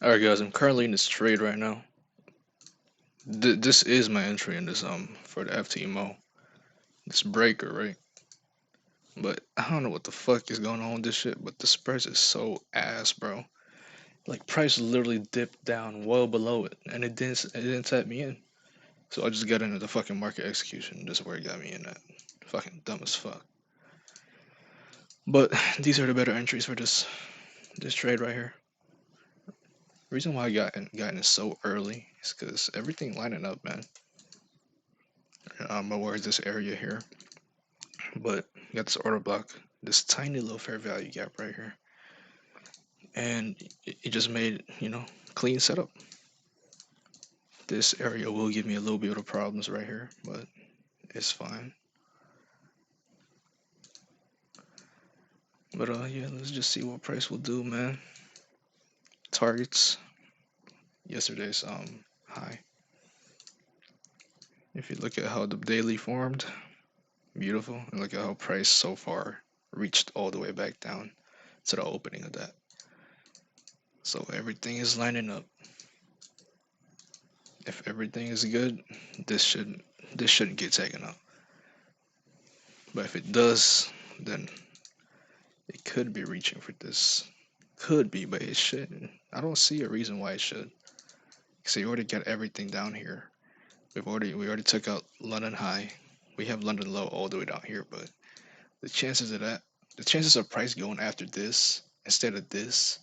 Alright guys, I'm currently in this trade right now. This is my entry in this for the FTMO. This breaker, right? But I don't know what the fuck is going on with this shit, but the spreads is so ass, bro. Like price literally dipped down well below it and it didn't tap me in. So I just got into the fucking market execution. This is where it got me in at. Fucking dumb as fuck. But these are the better entries for this trade right here. The reason why I got in it so early is because everything lining up, man. I'm aware of this area here. But you got this order block, this tiny little fair value gap right here, and it just made clean setup. This area will give me a little bit of problems right here, but it's fine. But yeah, let's just see what price will do, man. Targets yesterday's high. If you look at how the daily formed, beautiful, and look at how price so far reached all the way back down to the opening of that. So everything is lining up. If everything is good, this shouldn't get taken out. But if it does, then it could be reaching for this. Could be, but it shouldn't. I don't see a reason why it should. So you already got everything down here. We already took out London high. We have London low all the way down here, but the chances of that, the chances of price going after this instead of this,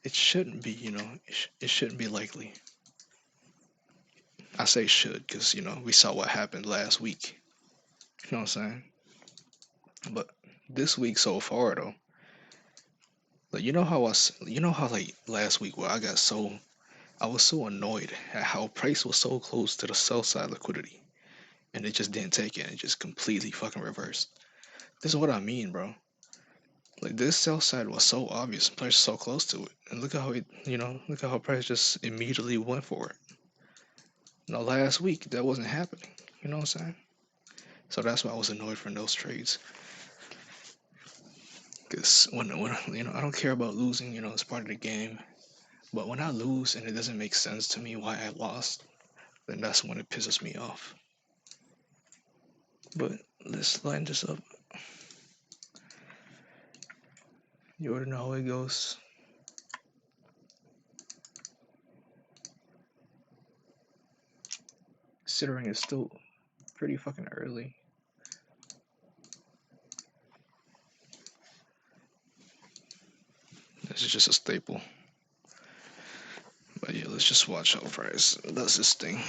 it shouldn't be. It shouldn't be likely. I say should because we saw what happened last week. You know what I'm saying? But this week so far though, like you know how like last week where I was so annoyed at how price was so close to the sell side liquidity and it just didn't take it and it just completely fucking reversed. This is what I mean, bro. Like this sell side was so obvious, price was so close to it, and look at how look at how price just immediately went for it. Now last week that wasn't happening. You know what I'm saying? So that's why I was annoyed from those trades. Cause when I don't care about losing. It's part of the game. But when I lose and it doesn't make sense to me why I lost, then that's when it pisses me off. But let's line this up. You already know how it goes. Considering it's still pretty fucking early. This is just a staple. But yeah, let's just watch how price does this thing.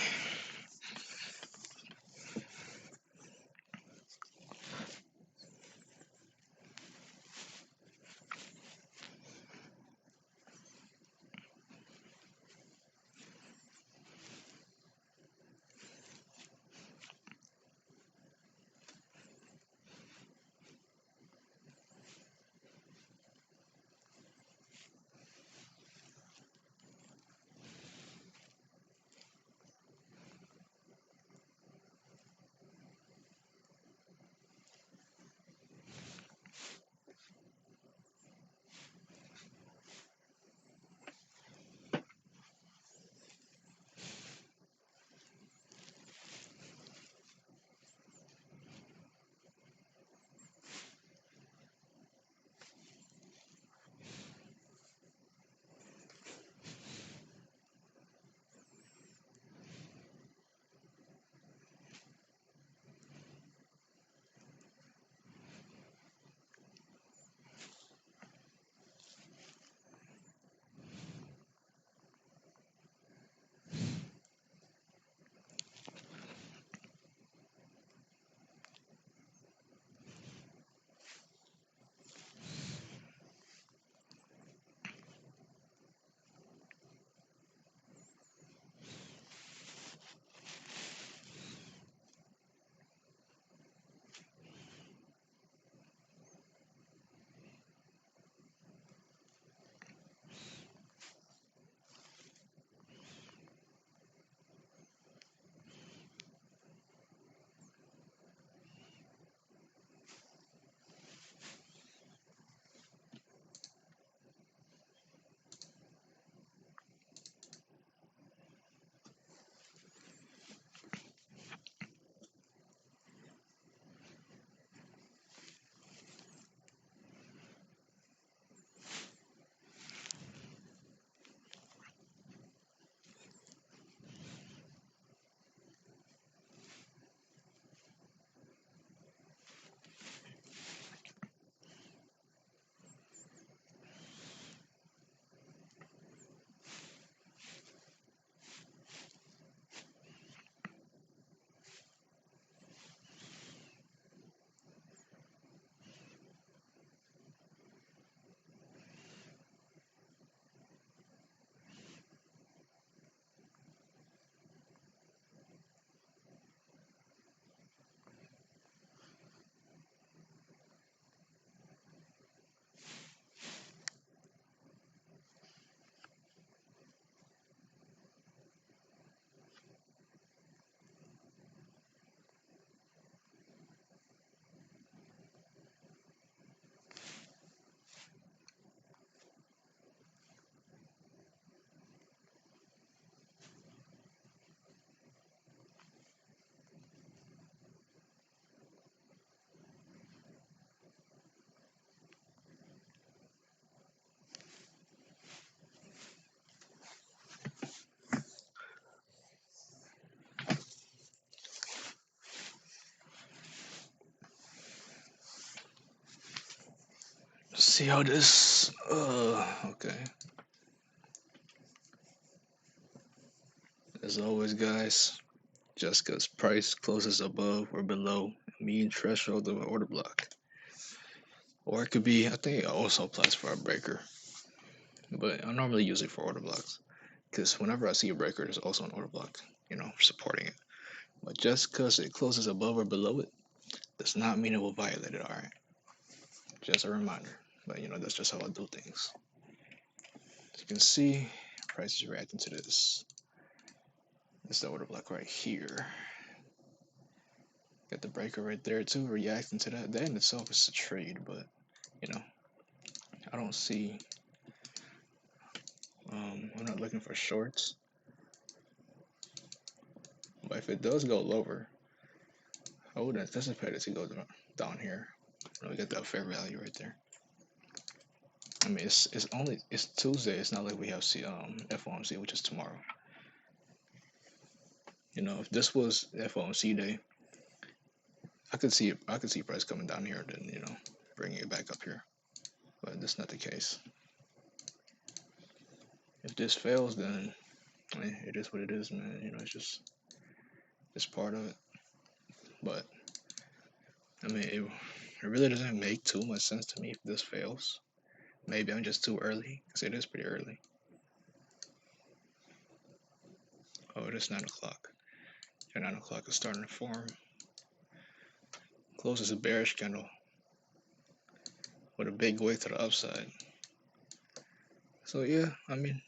see how this. Okay. As always, guys, just because price closes above or below mean threshold of an order block, or it could be. I think it also applies for a breaker, but I normally use it for order blocks because whenever I see a breaker, there's also an order block, supporting it. But just because it closes above or below it does not mean it will violate it. All right, just a reminder. But that's just how I do things. As you can see, price is reacting to this. This is the order block right here. Got the breaker right there too, reacting to that. That in itself is a trade, but I don't see. I'm not looking for shorts, but if it does go lower, I would anticipate it to go down here. We got that fair value right there. I mean, it's Tuesday. It's not like we have FOMC, which is tomorrow. If this was FOMC day, I could see price coming down here, and then bringing it back up here. But that's not the case. If this fails, then it is what it is, man. It's just part of it. But I mean, it really doesn't make too much sense to me if this fails. Maybe I'm just too early because it is pretty early. Oh, it is 9 o'clock. And 9 o'clock is starting to form. Closes a bearish candle with a big wick to the upside. So yeah, I mean,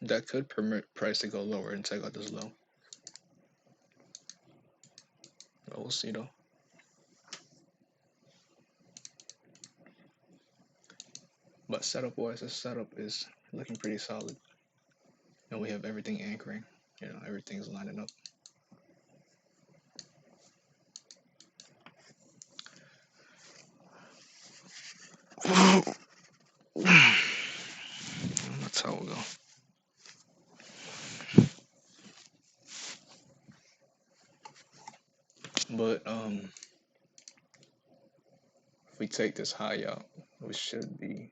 that could permit price to go lower and take out this low. But we'll see though. But setup wise, this setup is looking pretty solid. And we have everything anchoring. Everything's lining up. That's how we'll go. But if we take this high out, we should be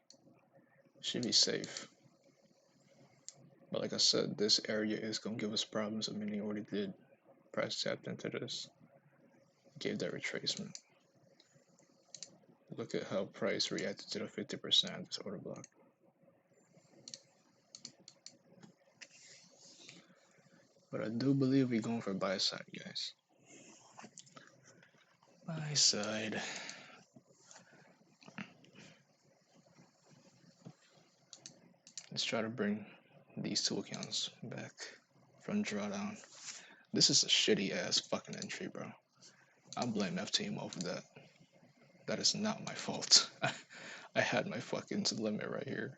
safe. But like I said, this area is gonna give us problems. I mean, it already did. Price tapped into this, gave that retracement. Look at how price reacted to the 50% this order block. But I do believe we're going for buy side, guys. Buy side. Let's try to bring these two accounts back from drawdown. This is a shitty ass fucking entry, bro. I blame FTMO for that. That is not my fault. I had my fucking limit right here.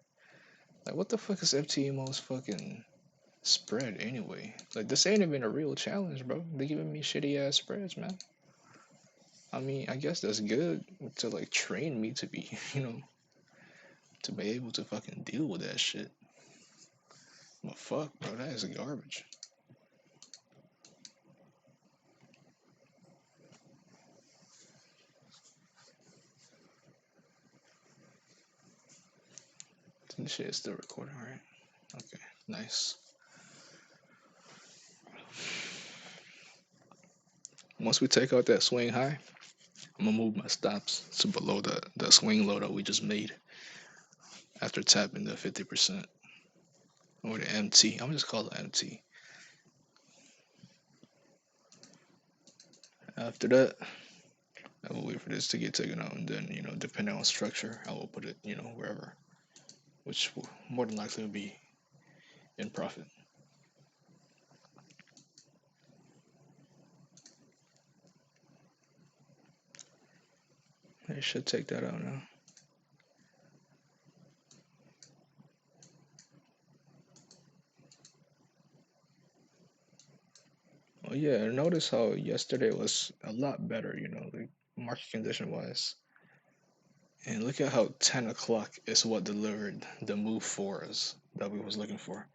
Like, what the fuck is FTMO's fucking spread anyway? Like, this ain't even a real challenge, bro. They giving me shitty ass spreads, man. I mean, I guess that's good to like train me to be, to be able to fucking deal with that shit. But fuck, bro, that is garbage. This shit is still recording, right? Okay, nice. Once we take out that swing high, I'm gonna move my stops to below the swing low that we just made after tapping the 50% or the MT. I'm gonna just call it MT. After that, I will wait for this to get taken out, and then depending on structure, I will put it wherever, which will more than likely will be in profit. I should take that out now. Oh yeah, notice how yesterday was a lot better, like market condition wise. And look at how 10 o'clock is what delivered the move for us that we was looking for.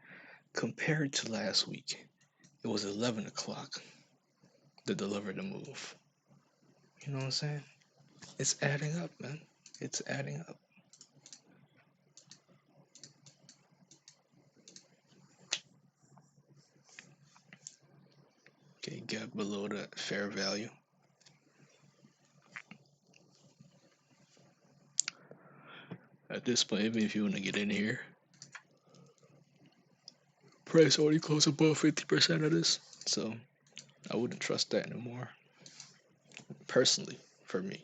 Compared to last week, it was 11 o'clock that delivered the move. You know what I'm saying? It's adding up, man. It's adding up. Okay, gap below the fair value. At this point, even if you want to get in here, price already closed above 50% of this, so I wouldn't trust that anymore. Personally, for me.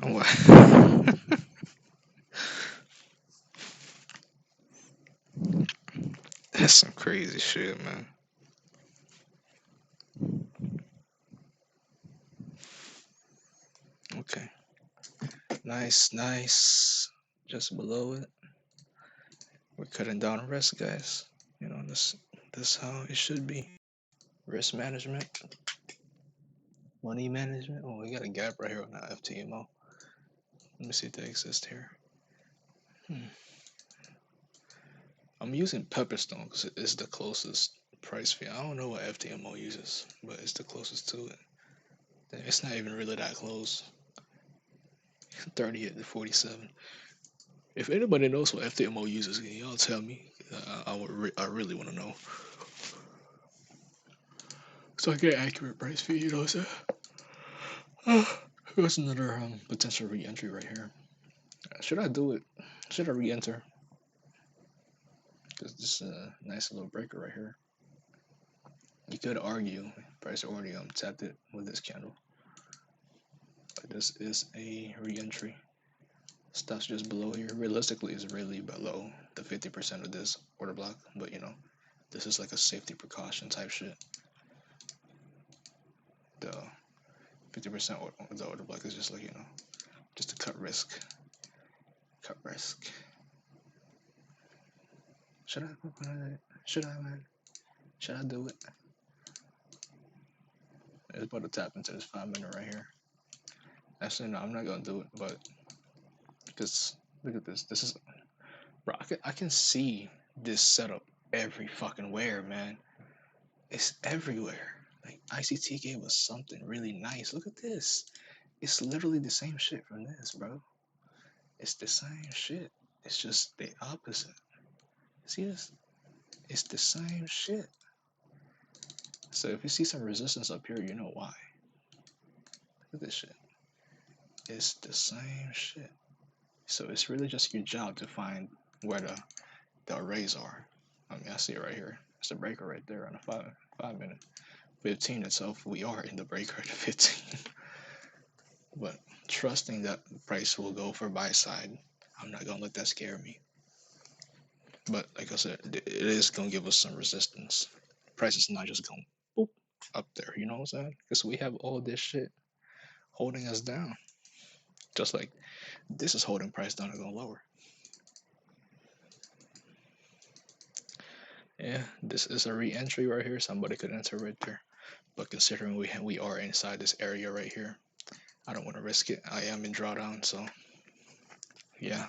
What? That's some crazy shit, man. Okay. Nice, nice. Just below it. We're cutting down risk, guys. You know, this how it should be. Risk management, money management. Oh, we got a gap right here on that FTMO. Let me see if they exist here. I'm using Pepperstone because it's the closest price fee. I don't know what FTMO uses, but it's the closest to it. It's not even really that close. 38 to 47. If anybody knows what FTMO uses, can y'all tell me? I really want to know. So I get an accurate price fee, you know what I'm saying? Here's another potential re-entry right here. Should I do it? Should I re-enter? Because this is a nice little breaker right here. You could argue price already tapped it with this candle. But this is a re-entry. Stuff's just below here. Realistically, it's really below the 50% of this order block, but you know, this is like a safety precaution type shit. The 50% of the order block is just like, you know, just to cut risk. Cut risk. Should I open it? Should I, man? Should I do it? It's about to tap into this 5-minute right here. Actually, no, I'm not gonna do it, but because look at this. This is, bro. I can see this setup every fucking where, man. It's everywhere. Like ICT gave us something really nice. Look at this. It's literally the same shit from this, bro. It's the same shit. It's just the opposite. See this? It's the same shit. So if you see some resistance up here, you know why. Look at this shit. It's the same shit. So it's really just your job to find where the arrays are. I mean, I see it right here. It's a breaker right there on the 5-minute. 15 itself, we are in the breaker at 15. But trusting that price will go for buy side, I'm not gonna let that scare me. But like I said, it is gonna give us some resistance. Price is not just going boop up there, you know what I'm saying? Because we have all this shit holding us down. Just like this is holding price down and going lower. Yeah, this is a re-entry right here. Somebody could enter right there. But considering we are inside this area right here, I don't want to risk it. I am in drawdown, so yeah.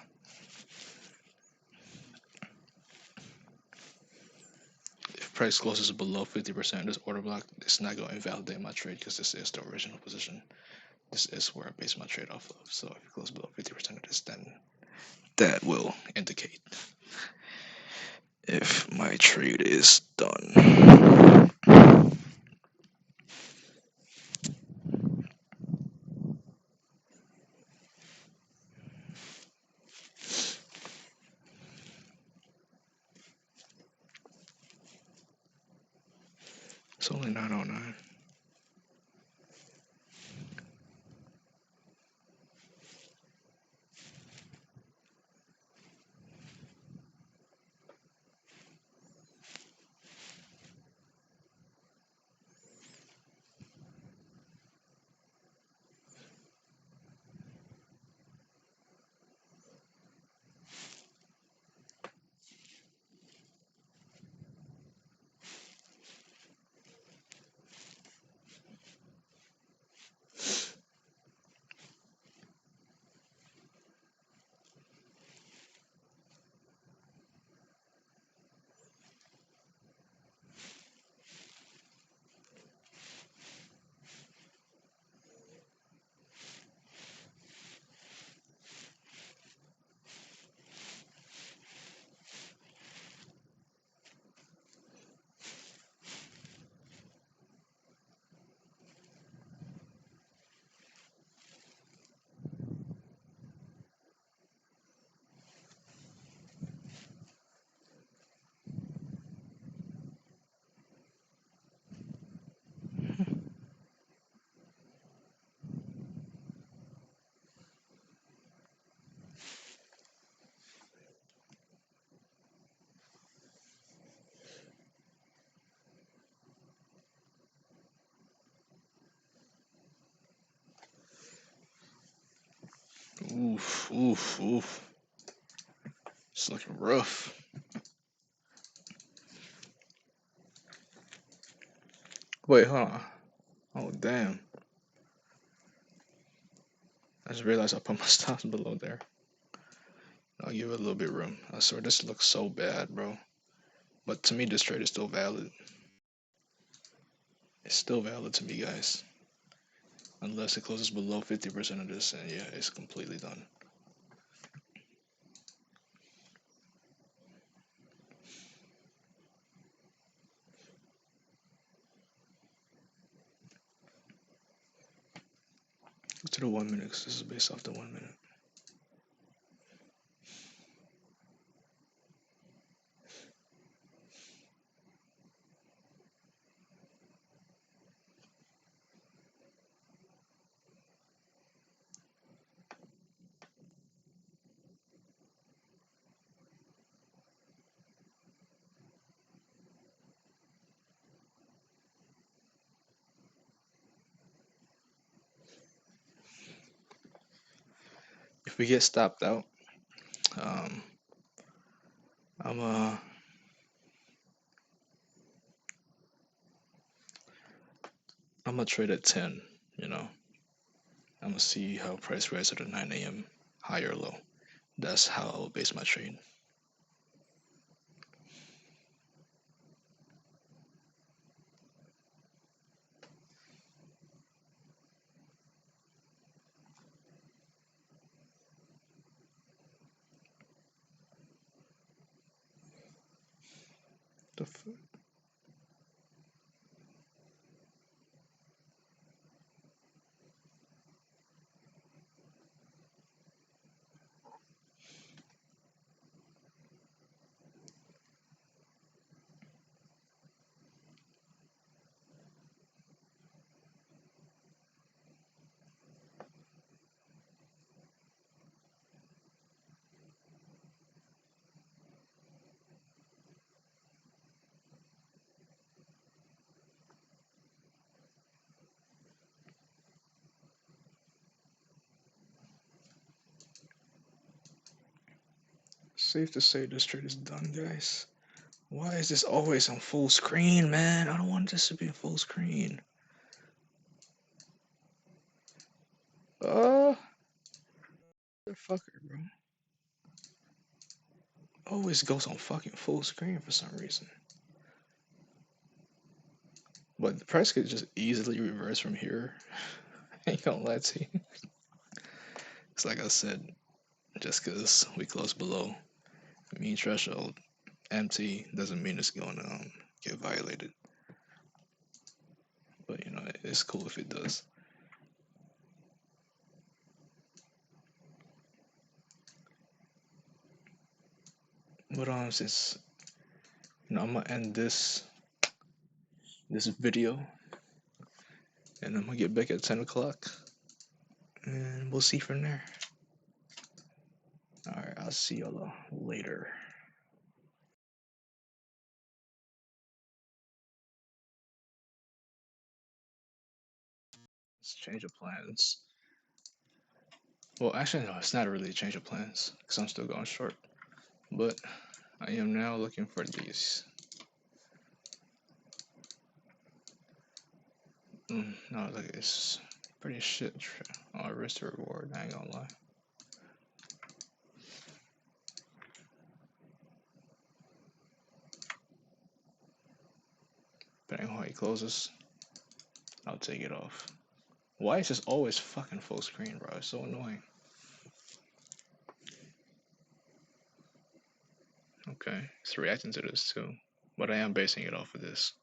If price closes below 50% of this order block, it's not going to invalidate my trade because this is the original position. This is where I base my trade off of. So if it closes below 50% of this, then that will indicate if my trade is done. It's only 9:09. Oof, oof, oof. It's looking rough. Wait, hold on. Oh, damn. I just realized I put my stops below there. I'll give it a little bit of room. I swear, this looks so bad, bro. But to me, this trade is still valid. It's still valid to me, guys. Unless it closes below 50% of this, and yeah, it's completely done. Go to the 1 minute, because this is based off the 1 minute. If we get stopped out, um, I'm I'm gonna trade at 10. You know, I'm gonna see how price reacts at the 9 a.m. high or low. That's how I will base my trade. The f- Safe to say this trade is done, guys. Why is this always on full screen, man? I don't want this to be full screen. Uh, fucker, bro. Always goes on fucking full screen for some reason. But the price could just easily reverse from here. I ain't gonna lie to you. It's like I said, just because we close below mean threshold empty doesn't mean it's gonna get violated. But you know, it's cool if it does. But since I'm gonna end this video, and I'm gonna get back at 10 o'clock, and we'll see from there. All right, I'll see y'all later. Let's change of plans. Well, actually, no, it's not really a change of plans because I'm still going short. But I am now looking for these. No, look, it's pretty shit. Risk to reward, I ain't gonna lie. Depending on how he closes, I'll take it off. Why is this always fucking full screen, bro? It's so annoying. Okay, it's reacting to this too, but I am basing it off of this.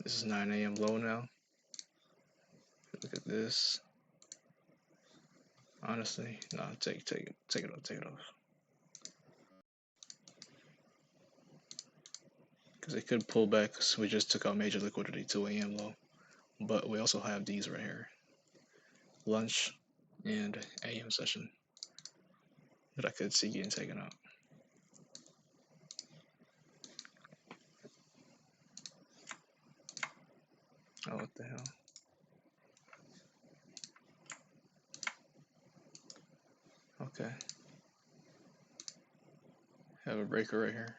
This is 9 a.m. low now. Look at this. Honestly, no, take it off. Because it could pull back. So we just took out major liquidity 2 a.m. low, but we also have these right here, lunch and AM session, that I could see getting taken out. Oh, what the hell? Okay. Have a breaker right here.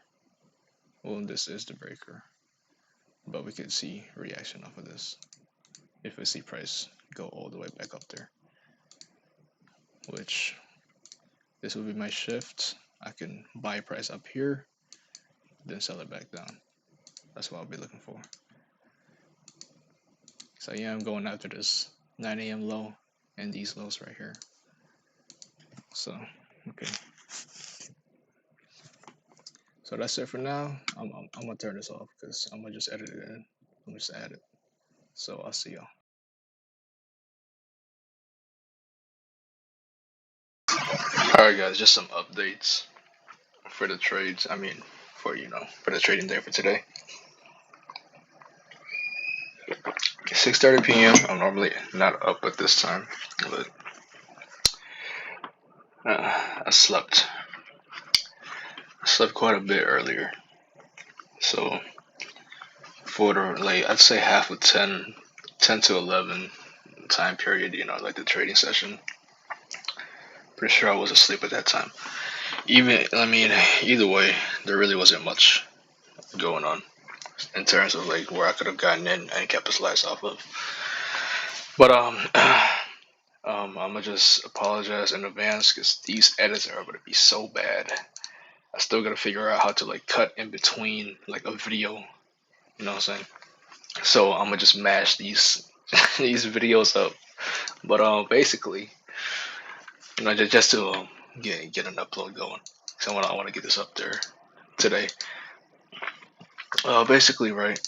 Well, this is the breaker, but we could see reaction off of this if we see price go all the way back up there, which this will be my shift. I can buy price up here, then sell it back down. That's what I'll be looking for. So yeah, I'm going after this 9 a.m. low and these lows right here. So, okay. So that's it for now. I'm gonna turn this off because I'm gonna just edit it in. I'm just add it. So I'll see y'all. Alright guys, just some updates for the trades. I mean, for the trading day for today. 6:30 p.m. I'm normally not up at this time, but I slept. I slept quite a bit earlier. So for the I'd say half of 10 to 11 time period, like the trading session. Pretty sure I was asleep at that time. Either way, there really wasn't much going on in terms of like where I could have gotten in and kept his lights off of. But I'm gonna just apologize in advance because these edits are gonna be so bad. I still gotta figure out how to like cut in between like a video. You know what I'm saying? So I'm gonna just mash these these videos up. But basically, just to get an upload going. So I want to get this up there today. Basically, right.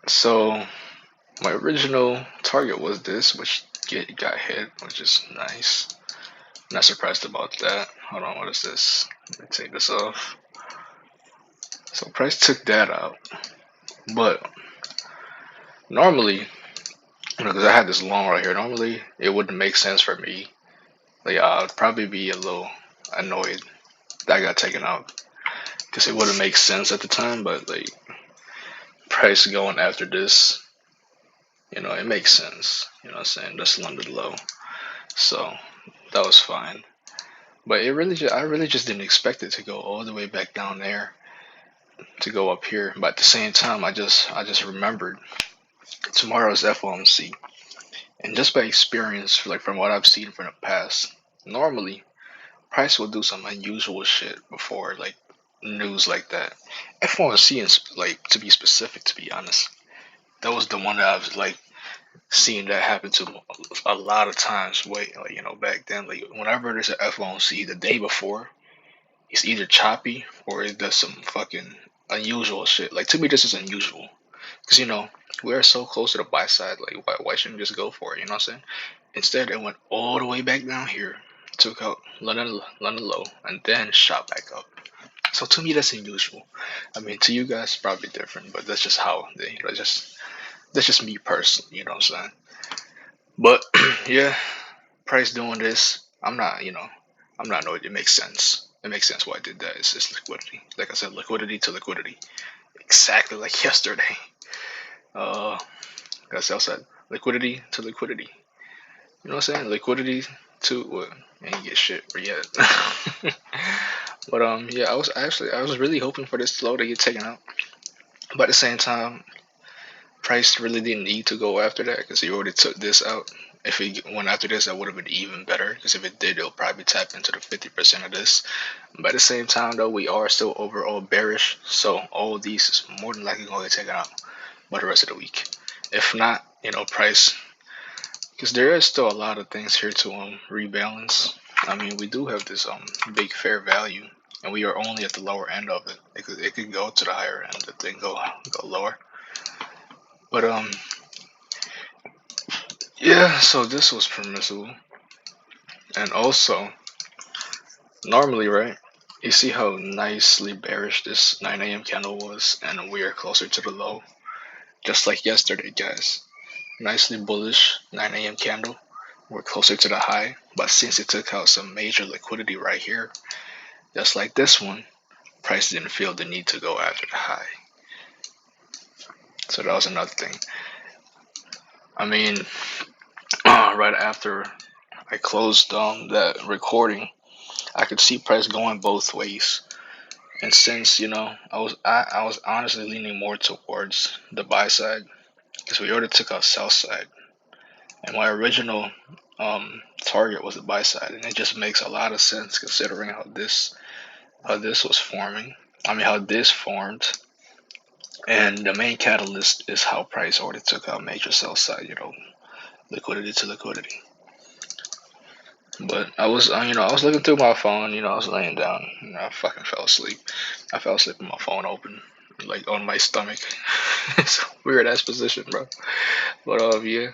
So my original target was this, which got hit, which is nice. Not surprised about that. Hold on, what is this? Let me take this off. So price took that out, but normally, because I had this long right here, normally it wouldn't make sense for me. Like I'd probably be a little annoyed that I got taken out because it wouldn't make sense at the time. But like price going after this, it makes sense. You know what I'm saying? That's London low, so that was fine. But I really just didn't expect it to go all the way back down there to go up here. But at the same time, I just remembered tomorrow's FOMC, and just by experience, like from what I've seen from the past, normally price will do some unusual shit before like news like that. FOMC is like, to be specific, to be honest, that was the one that I've like seen that happen to a lot of times. Wait, like back then, like whenever there's an FOMC, the day before, it's either choppy or it does some fucking unusual shit. Like to me, this is unusual because we're so close to the buy side. Like why shouldn't we just go for it? You know what I'm saying? Instead, it went all the way back down here, took out London low, and then shot back up. So to me, that's unusual. I mean, to you guys, probably different, but that's just how that's just me personally. You know what I'm saying? But yeah, price doing this, I'm not annoyed. It makes sense. It makes sense why I did that. It's liquidity. Like I said, liquidity to liquidity. Exactly like yesterday. Uh, like I said, liquidity to liquidity. You know what I'm saying? Liquidity to what? Ain't get shit yet. But yeah, I was really hoping for this slow to get taken out. But at the same time, price really didn't need to go after that because he already took this out. If he went after this, that would have been even better. Because if it did, it'll probably tap into the 50% of this. But at the same time, though, we are still overall bearish. So all of these is more than likely going to get taken out by the rest of the week. If not, price, because there is still a lot of things here to rebalance. I mean, we do have this big fair value, and we are only at the lower end of it. It could go to the higher end if they go lower. But yeah, so this was permissible. And also, normally, right, you see how nicely bearish this 9 a.m. candle was, and we are closer to the low, just like yesterday, guys. Nicely bullish 9 a.m. candle. We're closer to the high, but since it took out some major liquidity right here, just like this one, price didn't feel the need to go after the high. So that was another thing. I mean, right after I closed that recording, I could see price going both ways. And since I was honestly leaning more towards the buy side because we already took out sell side, and my original target was the buy side, and it just makes a lot of sense considering how this was forming. I mean how this formed, and the main catalyst is how price already took out major sell side. Liquidity to liquidity. But I was, I was looking through my phone. I was laying down. I fucking fell asleep. I fell asleep with my phone open, like on my stomach. It's a weird ass position, bro. But yeah.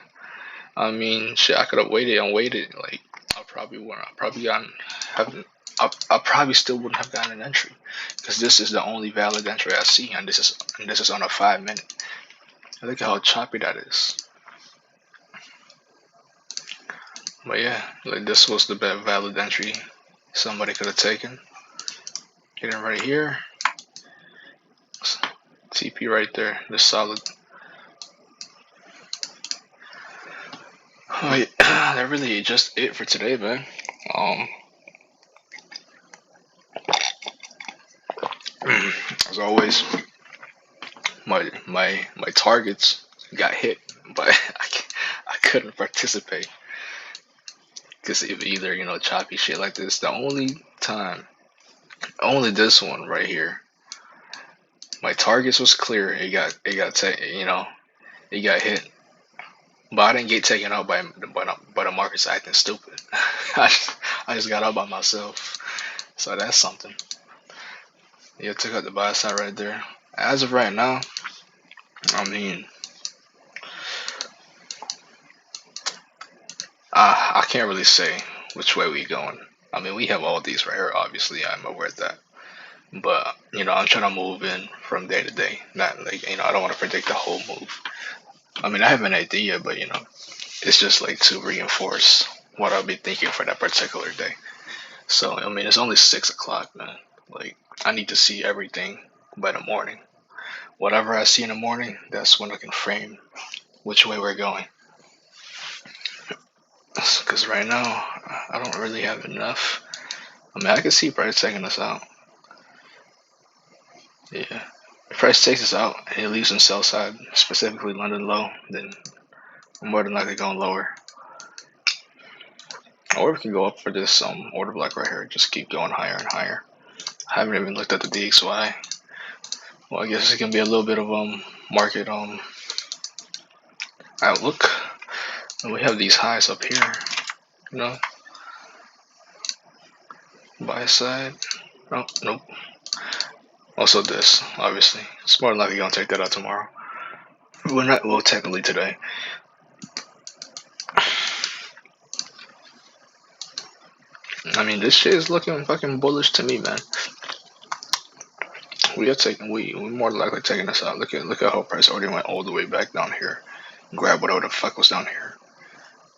I mean, shit. I could have waited and waited. Like I probably wouldn't. I probably gotten haven't. I probably still wouldn't have gotten an entry because this is the only valid entry I see, and this is on a 5 minute. Look at how choppy that is. But yeah, like this was the best valid entry somebody could have taken. Getting right here. TP right there. Just solid. Oh, yeah. That really just it for today, man. Um, as always, my targets got hit, but I couldn't participate because of either choppy shit like this. The only time, only this one right here, my targets was clear. It got hit, but I didn't get taken out by the markets acting stupid. I just got out by myself, so that's something. Yeah, took out the buy side right there. As of right now, I mean, I can't really say which way we going. I mean, we have all these right here. Obviously, I'm aware of that. But I'm trying to move in from day to day. Not like I don't want to predict the whole move. I mean, I have an idea, but it's just like to reinforce what I'll be thinking for that particular day. So I mean, it's only 6 o'clock, man. Like I need to see everything by the morning. Whatever I see in the morning, that's when I can frame which way we're going. Because right now, I don't really have enough. I mean, I can see price taking us out. Yeah. If price takes us out and it leaves in sell side, specifically London low, then I'm more than likely going lower. Or we can go up for this order block right here. Just keep going higher and higher. I haven't even looked at the DXY. Well, I guess it can be a little bit of market outlook. And we have these highs up here. You know, buy side. Oh, nope. Also this, obviously. It's more than likely gonna take that out tomorrow. We're not, well, technically today. I mean, this shit is looking fucking bullish to me, man. We more than likely taking this out. Look at how price already went all the way back down here. Grab whatever the fuck was down here.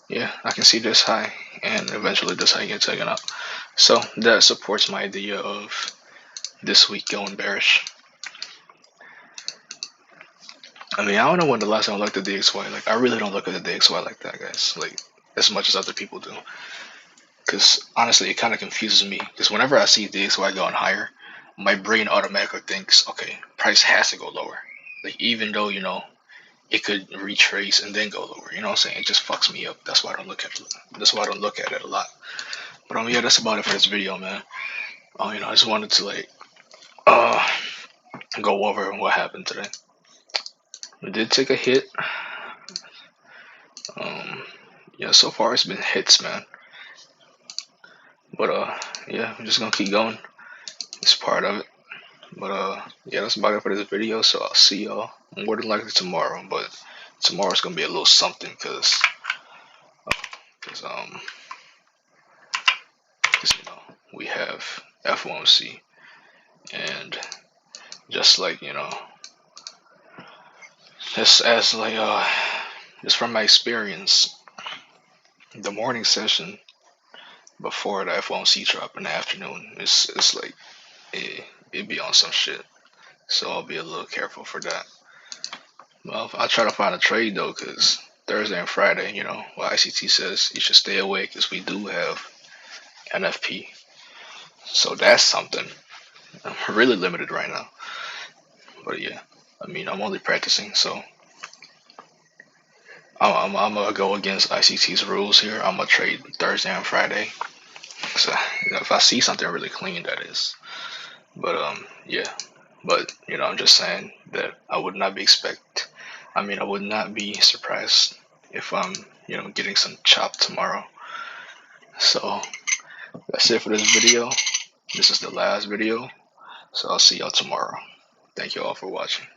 Yeah, I can see this high, and eventually this high gets taken out. So that supports my idea of this week going bearish. I mean, I don't know when the last time I looked at the DXY. Like, I really don't look at the DXY like that, guys. Like, as much as other people do. Because honestly, it kind of confuses me. Because whenever I see DXY going higher, my brain automatically thinks, okay, price has to go lower. Like, even though it could retrace and then go lower. You know what I'm saying? It just fucks me up. That's why I don't look at it. That's why I don't look at it a lot. But yeah, that's about it for this video, man. I just wanted to uh go over what happened today. We did take a hit. Yeah, so far it's been hits, man. But yeah, I'm just gonna keep going. It's part of it. But yeah, that's about it for this video. So I'll see y'all more than likely tomorrow. But tomorrow's gonna be a little something because we have FOMC, and just like just as like just from my experience, the morning session before the FOMC drop in the afternoon, it's like it be on some shit. So I'll be a little careful for that. Well, I try to find a trade though, because Thursday and Friday, what ICT says, you should stay away because we do have NFP. So that's something. I'm really limited right now. But yeah, I mean, I'm only practicing, so I'm gonna go against ICT's rules here. I'm gonna trade Thursday and Friday. So if I see something really clean, that is. But yeah. But I'm just saying that I would not be expect. I mean, I would not be surprised if I'm getting some chop tomorrow. So that's it for this video. This is the last video. So I'll see y'all tomorrow. Thank you all for watching.